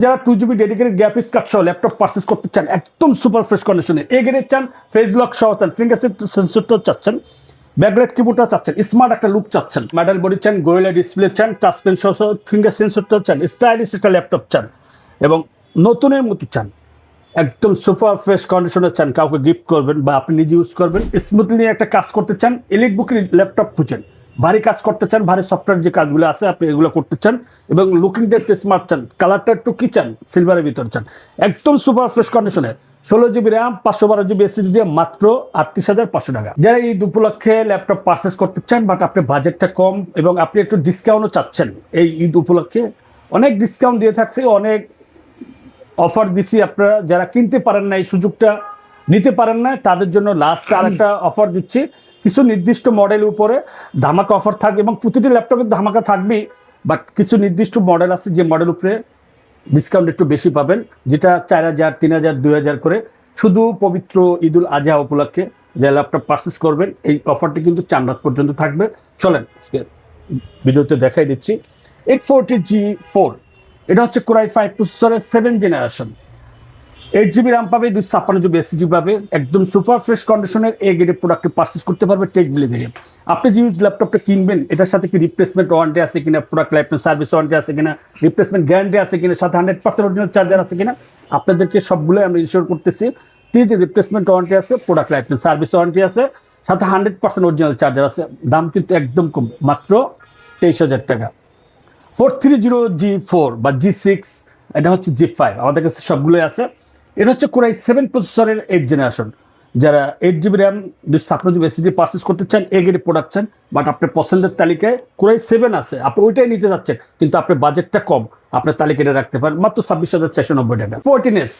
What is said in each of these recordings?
যারা 2GB dedicated graphics card সহ laptop purchase করতে চান একদম সুপার ফ্রেশ কন্ডিশনে, এ গ্রেড চান, ফেস লক সহ চান, ফিঙ্গারপ্রিন্ট সেন্সরটা চাচ্ছেন, ব্যাকলাইট কিবোর্ডটা চাচ্ছেন, স্মার্ট একটা লুক চাচ্ছেন, মেটাল বডি চান, গোরিলা ডিসপ্লে চান, টাচ পেন সহ ফিঙ্গার সেন্সরটা চান, স্টাইলিশ একটা ল্যাপটপ চান এবং নতুনের মতো চান, একদম সুপার ফ্রেশ কন্ডিশনে চান, কাউকে গিফট করবেন বা আপনি নিজে ইউজ করবেন, স্মুথলি একটা কাজ করতে চান, এলিট বুকের ল্যাপটপ খুঁজেন, ভারী কাজ করতে চান, ভারী সফটওয়্যার যে কাজগুলো আছে আপনি এগুলো করতে চান এবং লুকিং দেখতে স্মার্ট চান, কালারটা একটু কি চান, সিলভারের ভিতর চান, একদম সুপার ফ্রেশ কন্ডিশনে 16GB র্যাম 512GB এসএসডি দিয়ে মাত্র 38,500 টাকা। যারা এই উপলক্ষে ল্যাপটপ পারচেস করতে চান বাট আপনার বাজেটটা কম এবং আপনি একটু ডিসকাউন্টও চাচ্ছেন, এই ঈদ উপলক্ষে অনেক ডিসকাউন্ট দিয়ে থাকছে, অনেক অফার দিছি। আপনারা যারা কিনতে পারেন না, এই সুযোগটা নিতে পারেন না, তাদের জন্য লাস্ট আরেকটা অফার দিচ্ছি। কিছু নির্দিষ্ট মডেলের উপরে ধামাকা অফার থাকবে এবং প্রতিটি ল্যাপটপের ধামাকা থাকবেই, বাট কিছু নির্দিষ্ট মডেল আছে যে মডেল উপরে ডিসকাউন্ট একটু বেশি পাবেন, যেটা 4,000, 3,000, 2,000 করে। শুধু পবিত্র ঈদুল আজহা উপলক্ষে যে ল্যাপটপ পারচেস করবেন এই অফারটি কিন্তু 4 রাত পর্যন্ত থাকবে। চলেন আজকে ভিডিওতে দেখাই দিচ্ছি। 840G4 এটা হচ্ছে কোরাই 5 প্রসেসরের 7th জেনারেশন, 8GB র্যাম পাবে, 256GB এসএসডি পাবে, একদম সুপার ফ্রেশ কন্ডিশনের এ গ্রেডের প্রোডাক্টে পারচেস করতে পারবে টেকবিলি থেকে। আপনি যে ইউজ ল্যাপটপটা কিনবেন এটার সাথে কি রিপ্লেসমেন্ট ওয়ারেন্টি আছে কিনা, প্রোডাক্ট লাইফ সার্ভিস ওয়ারেন্টি আছে কিনা, রিপ্লেসমেন্ট গ্যারান্টি আছে কিনা, সাথে 100% অরিজিনাল চার্জার আছে কিনা, আপনাদেরকে সবগুলো আমরা ইনশিওর করতেছি। তিনটি রিপ্লেসমেন্ট ওয়ারেন্টি আছে, প্রোডাক্ট লাইফ সার্ভিস ওয়ারেন্টি আছে, সাথে 100% অরিজিনাল চার্জার আছে। দাম কিন্তু একদম কম, মাত্র 23,000 টাকা। 430G4 বা G6, এটা হচ্ছে G5, আমাদের কাছে সবগুলোই আছে। এটা হচ্ছে কোরাই 7 প্রসেসরের 8th জেনারেশন। যারা 8GB RAM 256GB SSD purchase করতে চান, এ গ্রেড প্রোডাক্ট চান, বাট আপনার পছন্দের তালিকায় কোরাই 7 আছে, আপনি ওইটাই নিতে যাচ্ছেন কিন্তু আপনার বাজেটটা কম, আপনার তালিকাটা রাখতে পারেন মাত্র 26,490 টাকা। 14S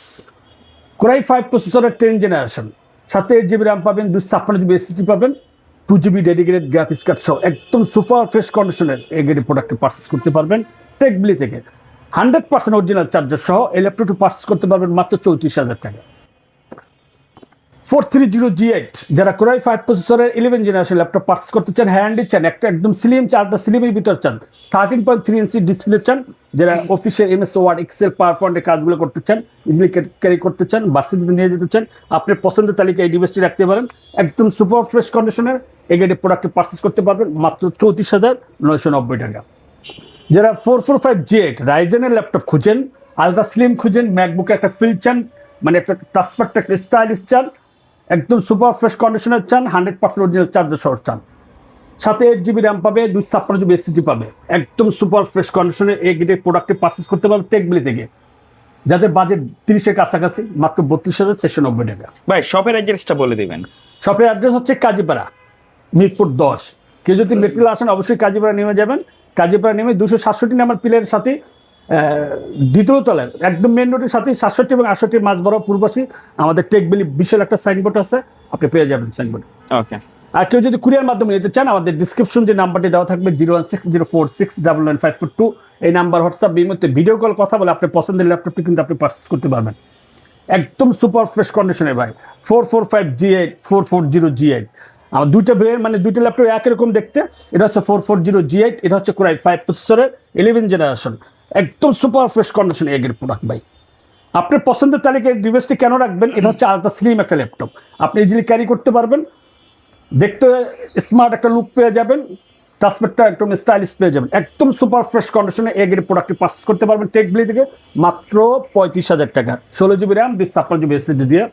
কোরাই 5 প্রসেসরের 10th জেনারেশন, সাথে 8GB র্যাম পাবেন, 256GB এসএসডি পাবেন, 2GB ডেডিকেটেড গ্রাফিক্স কার্ড সহ একদম সুপার ফ্রেশ কন্ডিশনের এ গ্রেড প্রোডাক্টে পারচেস করতে পারবেন টেকবিলি থেকে। 100% অরিজিনাল চার্জার সহ এই ল্যাপটপটি পারচেস করতে পারবেন মাত্র 34,000 টাকা। 430G8 যারা কোরাই 5 প্রসেসরের 11th জেনারেশন ল্যাপটপ পারচেস করতে চান, হ্যান্ডি চান, একটা একদম স্লিম চার্জার, স্লিমের ভিতর চান, 13.3 ইঞ্চি ডিসপ্লে চান, যারা অফিসের MS ওয়ার্ড, এক্সেল, পাওয়ার পয়েন্টের কাজগুলো করতে চান, ইজিলি ক্যারি করতে চান, ভার্সিটিতে নিয়ে যেতে চান, আপনার পছন্দের তালিকায় এই ডিভাইসটি রাখতে পারেন। একদম সুপার ফ্রেশ কন্ডিশনের এই গ্রেডের প্রোডাক্টে পারচেস করতে পারবেন মাত্র 34,990 টাকা। যারা 445G8 রাইজেনের ল্যাপটপ খুঁজেন, আলট্রা স্লিম খুঁজেন, ম্যাকবুকে একটা ফিল চান, মানে একটা ট্রান্সপার্ট একটা স্টাইলিশ চান, একদম সুপার ফ্রেশ কন্ডিশনের চান, 100% অরিজিনাল চার্জার সহ চান, সাথে 8GB র্যাম পাবে, 256GB এসএসডি পাবে, একদম সুপার ফ্রেশ কন্ডিশনের এই গ্রেডের প্রোডাক্টে পারচেস করতে পারবে টেকবিলি থেকে। যাদের বাজেট 30-এর কাছাকাছি মাত্র 32,490 টাকা। ভাই শপের অ্যাড্রেসটা বলে দিবেন। শপের অ্যাড্রেস হচ্ছে কাজীপাড়া, মিরপুর 10। কেউ যদি মেট্রোলে আসেন অবশ্যই কাজীপাড়া নেমে যাবেন। কাজীপাড়া নেমে 267 নাম্বার পিলারের সাথে দ্বিতীয় তলায় একদম মেন রোডের সাথে 67 এবং 68 মাঝ বড় পূর্বপাশে আমাদের টেকবিলি বিশাল একটা সাইনবোর্ড আছে, আপনি পেয়ে যাবেন সাইনবোর্ড। ওকে। আর কেউ যদি কুরিয়ার মাধ্যমে নিতে চান আমাদের ডিসক্রিপশন যে নাম্বারটি দেওয়া থাকবে 01604699542, এই নাম্বার হোয়াটসঅ্যাপ এই মুহূর্তে ভিডিও কল কথা বলে আপনার পছন্দের ল্যাপটপটি কিন্তু আপনি পারচেস করতে পারবেন একদম সুপার ফ্রেশ কন্ডিশনে। ভাই 445G8, 440G8 আমার দুইটা ব্রেন, মানে দুইটা ল্যাপটপ একই রকম দেখতে। এটা হচ্ছে 440G8, এটা হচ্ছে কোরাই 5 প্রসেসরের 11th জেনারেশন, একদম সুপার ফ্রেশ কন্ডিশন এগের প্রোডাক্ট। ভাই আপনার পছন্দের তালিকায় ডিভাইসটি কেন রাখবেন, এটা হচ্ছে আলট্রা স্লিম একটা ল্যাপটপ, আপনি ইজিলি ক্যারি করতে পারবেন, দেখতে স্মার্ট একটা লুক পেয়ে যাবেন, ট্রান্সপোর্টটা একদম স্টাইলিশ পেয়ে যাবেন, একদম সুপার ফ্রেশ কন্ডিশনে এ গ্রেড প্রোডাক্টটি পারচেস করতে পারবেন টেকবিলি থেকে মাত্র 35,000 টাকা, 16GB র্যাম 256GB এসএসডি দিয়ে।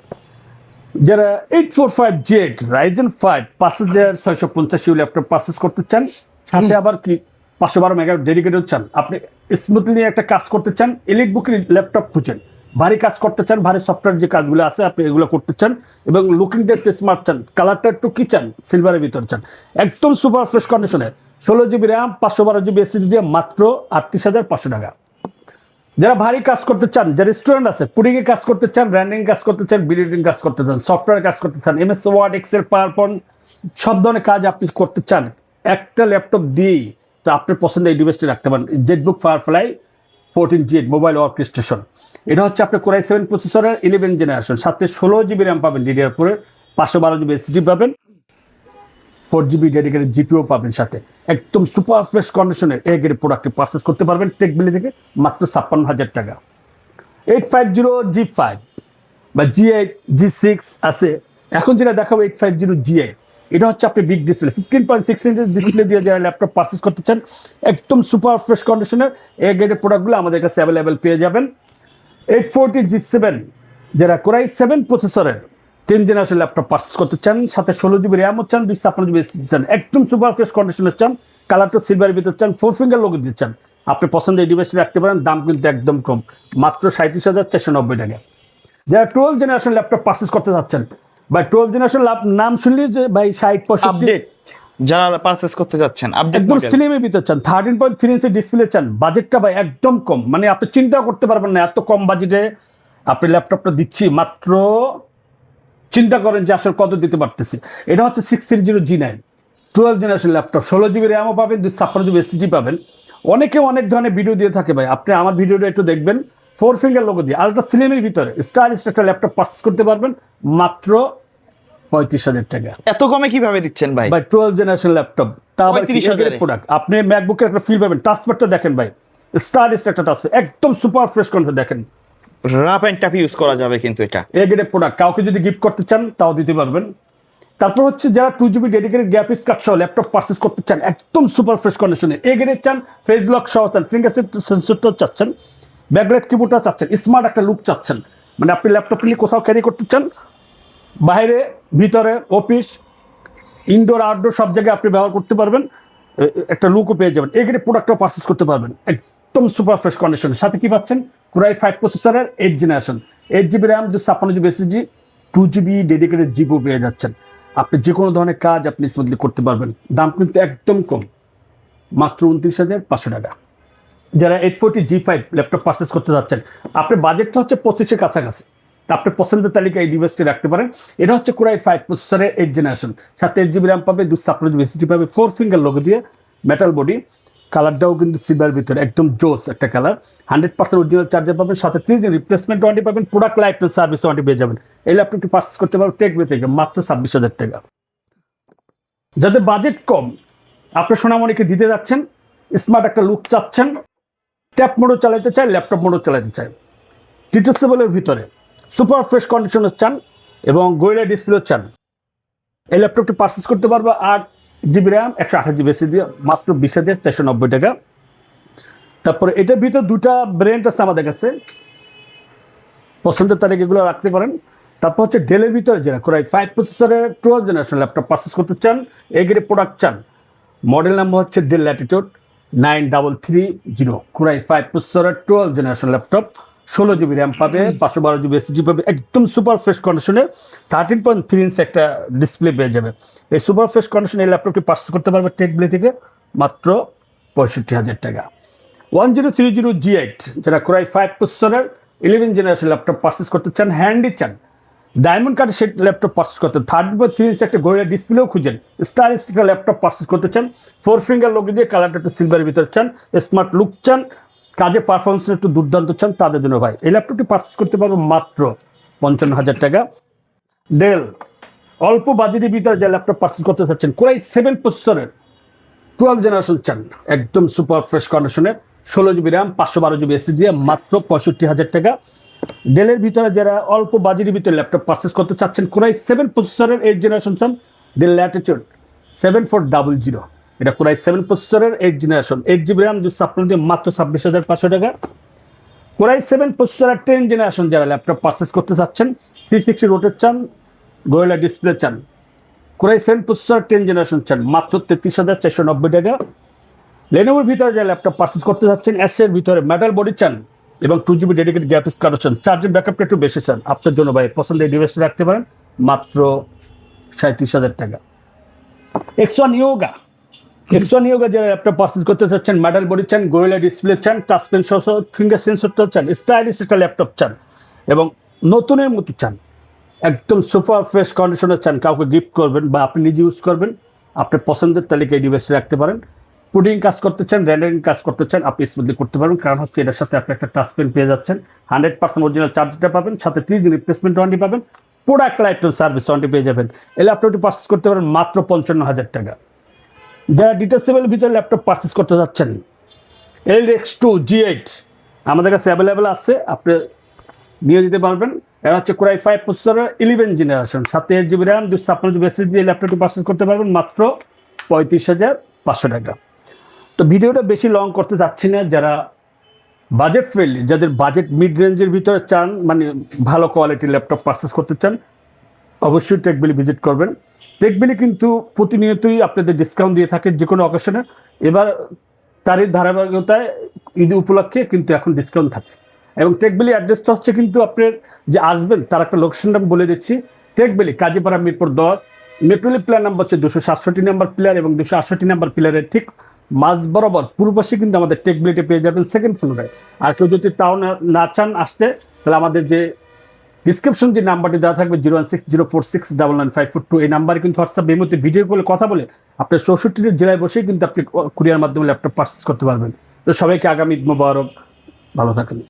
যারা 845G8 রাইজেন 5 5650 ল্যাপটপ পারচেস করতে চান, সাথে আবার কি 512 মেগা ডেডিকেটেড চান, আপনি স্মুথলি একটা কাজ করতে চান, এলিট বুকের ল্যাপটপ খুঁজেন, ভারী কাজ করতে চান, ভারী সফটওয়্যার যে কাজগুলো আছে আপনি এগুলো করতে চান এবং লুকিং দেখতে স্মার্ট চান, কালারটা একটু কি চান, সিলভারের ভিতর চান, একদম সুপার ফ্রেশ কন্ডিশনের 16GB র্যাম 512GB এসএসডি দিয়ে মাত্র 38,500 টাকা। যারা ভারী কাজ করতে চান, যারা রেস্টুরেন্ট আছে, পুডিংয়ে কাজ করতে চান, ব্র্যান্ডিং কাজ করতে চান, বিল্ডিং কাজ করতে চান, সফটওয়্যার কাজ করতে চান, MS Word, Excel, PowerPoint সব ধরনের কাজ আপনি করতে চান একটা ল্যাপটপ দিয়েই, তো আপনার পছন্দের এই ডিভাইসটি রাখতে পারেন। Jetbook firefly 14G8 mobile work station, এটা হচ্ছে আপনার কোরাই 7 প্রসেসরের 11th জেনারেশন, সাথে 16GB র্যাম পাবেন, DDR4 512GB এসএসডি পাবেন, 4GB ডেডিকেটেড জিপিও পাবেন, সাথে একদম সুপার ফ্রেশ কন্ডিশনের এ গ্রেড প্রোডাক্টটি পারচেস করতে পারবেন টেকবিলি থেকে মাত্র 56,000 টাকা। 850 G5 বা G8 G6 আছে। এখন যেটা দেখাবো 850 G8, এটা হচ্ছে আপনি বিগ ডিসপ্লে 15.6 ইঞ্চের ডিসপ্লে দিয়ে যারা ল্যাপটপ পারচেস করতে চান, একদম সুপার ফ্রেশ কন্ডিশনের এ গ্রেডের প্রোডাক্টগুলো আমাদের কাছে অ্যাভেলেবেল পেয়ে যাবেন। 840 G7 যারা কোরাই 7 প্রসেসরের 10 জেনারেশন ল্যাপটপ পারচেস করতে চান, সাথে 16 জিবি র্যামও চান, 256 জিবি এসএসডি চান, একদম সুপার ফ্রেশ কন্ডিশনের চান, কালারটা সিলভারের ভিতর চান, 4 ফিঙ্গার লোগো দিতে চান, আপনি পছন্দের এই ডিভাইসটি রাখতে পারেন। দাম কিন্তু একদম কম, মাত্র 37,490 টাকা। যারা 12 জেনারেশন ল্যাপটপ পারচেস করতে চাচ্ছেন, বা 12 জেনারেশন নাম শুনলে যে ভাই 60-65 আপডেট যারা পারচেস করতে যাচ্ছেন, আপডেট একদম মডেল স্লিমের ভিতর চান, 13.3 ইঞ্চি ডিসপ্লে চান, বাজেটটা ভাই একদম কম, মানে আপনি চিন্তাও করতে পারবেন না এত কম বাজেটে আপনি ল্যাপটপটা দিচ্ছি। মাত্র চিন্তা করেন যে আসলে কত দিতে পারতেছি। এটা হচ্ছে 630 G9 12 জেনারেশন ল্যাপটপ, 16 জিবি র্যামও পাবেন, 256 জিবি এসএসডি পাবেন। অনেকে অনেক ধরনের ভিডিও দিয়ে থাকে ভাই, আপনি আমার ভিডিওটা একটু দেখবেন, 4 ফিঙ্গার লোগো দিয়ে আলট্রা স্লিমের ভিতরে স্টাইলিশ একটা ল্যাপটপ পারচেস করতে পারবেন মাত্র 35,000 টাকা। এত কমে কিভাবে দিচ্ছেন ভাই? ভাই 12 জেনারেশন ল্যাপটপ, তা আবার 35,000 প্রোডাক্ট। আপনি ম্যাকবুকের একটা ফিল পাবেন, টাচপ্যাডটা দেখেন ভাই, স্টাইলিশ একটা টাচপ্যাড, একদম সুপার ফ্রেশ কন্ডিশন দেখেন, রাফ এন্ড টাফ ইউজ করা যাবে কিন্তু এটা। এ গ্রেডের প্রোডাক্ট। কাউকে যদি গিফট করতে চান তাও দিতে পারবেন। তারপর হচ্ছে যারা 2 জিবি ডেডিকেটেড গ্রাফিক্স কার্ড সহ ল্যাপটপ পারচেস করতে চান, একদম সুপার ফ্রেশ কন্ডিশনে এ গ্রেডের চান, ফেস লক সহ চান, ফিঙ্গার সেন্সরটা চাচ্ছেন, ব্যাকলাইট কিবোর্ডটা চাচ্ছেন, স্মার্ট একটা লুক চাচ্ছেন, মানে আপনি ল্যাপটপ নিয়ে কোথাও ক্যারি করতে চান, বাইরে ভিতরে অফিস ইনডোর আউটডোর সব জায়গায় আপনি ব্যবহার করতে পারবেন, একটা লুকও পেয়ে যাবেন। এখানে প্রোডাক্টটাও পারচেস করতে পারবেন একদম সুপার ফ্রেশ কন্ডিশনের সাথে। কি পাচ্ছেন? কোরাই 5 প্রসেসরের 8 generation, 8 GB RAM, 256 GB SSD, 2 GB dedicated জিবো পেয়ে যাচ্ছেন। আপনি যে কোনো ধরনের কাজ আপনি স্মুথলি করতে পারবেন। দাম কিন্তু একদম কম, মাত্র 29,500 টাকা। যারা 840 G5 ল্যাপটপ পারচেস করতে যাচ্ছেন, আপনার বাজেটটা হচ্ছে 25-এর কাছাকাছি, আপনি পছন্দের তালিকায় এই ডিভাইসটি রাখতে পারেন। এটা হচ্ছে কোরাই 5 প্রসেসরের 8 জেনারেশন, সাথে 8 জিবি র্যাম পাবে, 256 জিবি এসএসডি পাবে, 4 ফিঙ্গার লোগো দিয়ে, মেটাল বডি, কালারটাও কিন্তু সিলভার ভিতরে একদম জোস একটা কালার, 100% অরিজিনাল চার্জার পাবেন, সাথে 3 দিন রিপ্লেসমেন্ট ওয়ারেন্টি পাবেন, product life time service warranty পেয়ে যাবেন। এই ল্যাপটপটি পারচেস করতে পারবেন টেকবে থেকে মাত্র 26,000 টাকা। যাদের বাজেট কম, আপনি সোনামণিকে দিতে যাচ্ছেন, স্মার্ট একটা লুক চাচ্ছেন, ট্যাপ মোডও চালাতে চায়, ল্যাপটপ মোডও চালাতে চায়, ডিটেচেবলের ভিতরে সুপার ফ্রেশ কন্ডিশনের চান এবং গোরিলা ডিসপ্লে চান, এই ল্যাপটপটি পারচেস করতে পারবে 8 জিবি র্যাম, 128 জিবি এসএসডি দিয়ে মাত্র 20,490 টাকা। তারপরে এটার ভিতরে দুটা ব্র্যান্ড আছে আমাদের কাছে, পছন্দের তারিখ এগুলো রাখতে পারেন। তারপর হচ্ছে ডেলের ভিতরে যারা কোরাই 5 প্রসেসরের 12 জেনারেশন ল্যাপটপ পারচেস করতে চান, এগ্রে প্রোডাক্ট চান, মডেল নাম্বার হচ্ছে ডেল ল্যাটিটিউড 9330, কোরাই 5 প্রসেসরের 12 জেনারেশন ল্যাপটপ, 16 জিবি র্যাম পাবে, 512 জিবি এসএসডি পাবে, একদম সুপার ফ্রেশ কন্ডিশনে 13.3 ইঞ্চ একটা ডিসপ্লে পেয়ে যাবে। এই সুপার ফ্রেশ কন্ডিশনে এই ল্যাপটপটি পারচেস করতে পারবে টেকব্লে থেকে মাত্র 65,000 টাকা। 1030 G8 যারা কোরাই 5 প্রসেসরের 11 জেনারেশন ল্যাপটপ পারচেস করতে চান, হ্যান্ডি চান, diamond card set laptop purchase করতে, 13.3 ইঞ্চ একটা গোরিলা ডিসপ্লেও খুঁজেন, স্টাইলিশ একটা ল্যাপটপ পারচেস করতে চান, 4 ফিঙ্গার লোগো দিয়ে, কালারটা একটু সিলভারের ভিতরে চান, স্মার্ট লুক চান, কাজে পারফরমেন্স একটু দুর্দান্ত চান, তাদের জন্য ভাই এই ল্যাপটপটি পারচেস করতে পারবো মাত্র 55,000 টাকা। ডেল অল্প বাজেটের ভিতরে যে ল্যাপটপ পারচেস করতে চাচ্ছেন, কোরাই 7 প্রসেসরের 12 জেনারেশন চান, একদম সুপার ফ্রেশ কন্ডিশনের, 16 জিবি র্যাম, 512 জিবি এসএসডি দিয়ে মাত্র 65,000 টাকা। ডেলের ভিতরে যারা অল্প বাজেটের ভিতরে ল্যাপটপ পারচেস করতে চাচ্ছেন, কোরাই 7 প্রসেসরের 8 জেনারেশন চান, ডেল ল্যাটিটিউড 7400, এটা কোরাই 7 প্রসেসরের 8 জেনারেশন, 8 জিবি র্যাম, 256 দিয়ে মাত্র 26,500 টাকা। কোরাই 7 প্রসেসরের 10 জেনারেশন যারা ল্যাপটপ পারচেস করতে চাচ্ছেন, 360 রোটেট চান, গোরিলা ডিসপ্লে চান, কোরাই 7 প্রসেসর 10 জেনারেশন চান, মাত্র 33,490 টাকা। লেনোভোর ভিতরে যে ল্যাপটপ পারচেস করতে যাচ্ছেন, এসের ভিতরে মেটাল বডি চান এবং 2 জিবি ডেডিকেটেড গ্রাফিক্স কার্ড চান, চার্জিং ব্যাকআপটা একটু বেশি চান, আপনার জন্য ভাই পছন্দের এই ডিভাইসটা রাখতে পারেন মাত্র 37,000 টাকা। X1 Yoga যারা ল্যাপটপ পারচেস করতে চাচ্ছেন, মেটাল বডি চান, গোরিলা ডিসপ্লে চান, টাচ পেন সহ ফিঙ্গার সেন্সরটা চান, স্টাইলিশ একটা ল্যাপটপ চান এবং নতুনের মতো চান, একদম সুপার ফ্রেশ কন্ডিশনে চান, কাউকে গিফট করবেন বা আপনি নিজে ইউজ করবেন, আপনার পছন্দের তালিকায় ডিভাইসে রাখতে পারেন। পুডিং কাজ করতে চান, রেন্ডারিং কাজ করতে চান, আপনি স্মুথলি করতে পারবেন, কারণ হচ্ছে এটার সাথে আপনি একটা টাচ পেন পেয়ে যাচ্ছেন, 100% অরিজিনাল চার্জারটা পাবেন, সাথে 3 দিন রিপ্লেসমেন্ট ওয়ারেন্টি পাবেন, product life time service warranty পেয়ে যাবেন। এই ল্যাপটপটি পারচেস করতে পারেন মাত্র 55,000 টাকা। যারা ডিটেচেবলের ভিতরে ল্যাপটপ পারচেস করতে যাচ্ছেন, LX2 G8 আমাদের কাছে অ্যাভেলেবেল আছে, আপনি নিয়ে যেতে পারবেন। এরা হচ্ছে কোরাই 5 প্রসেসরের 11 generation, 7GB RAM, 256GB SSD দিয়ে ল্যাপটপটি পারচেজ করতে পারবেন মাত্র 35,500 টাকা। তো ভিডিওটা বেশি লং করতে চাচ্ছি না, যারা বাজেট ফ্রেন্ডলি, যাদের বাজেট মিড রেঞ্জের ভিতরে চান, মানে ভালো কোয়ালিটির ল্যাপটপ পারচেস করতে চান, অবশ্যই টেকবিলি ভিজিট করবেন। টেকবিলি কিন্তু প্রতিনিয়তই আপনাদের ডিসকাউন্ট দিয়ে থাকে যে কোনো অকেশনে। এবার তারই ধারাবাহিকতায় ঈদ উপলক্ষে কিন্তু এখন ডিসকাউন্ট থাকছে। এবং টেকবিলি অ্যাড্রেসটা হচ্ছে কিন্তু আপনার যে আসবেন তার একটা লোকেশনটা আমি বলে দিচ্ছি। টেকবিলি Kazipara Mirpur 10, metro rail pillar number হচ্ছে 267 নাম্বার প্লেয়ার এবং 268 নাম্বার প্লেয়ারের ঠিক মাঝ বরাবর পূর্ব পাশে কিন্তু আমাদের টেকবিলিতে পেয়ে যাবেন সেকেন্ড ফ্লোরে। আর কেউ যদি তাও না চান আসতে, তাহলে আমাদের যে ডিসক্রিপশন যে নাম্বারটি দেওয়া থাকবে 01604699542, এই নাম্বারে কিন্তু হোয়াটসঅ্যাপ এই মধ্যে ভিডিও কলে কথা বলে আপনার 64 জেলায় বসেই কিন্তু আপনি কুরিয়ার মাধ্যমে ল্যাপটপ পারচেস করতে পারবেন। তো সবাইকে আগামী ঈদ মোবারক, ভালো থাকেন।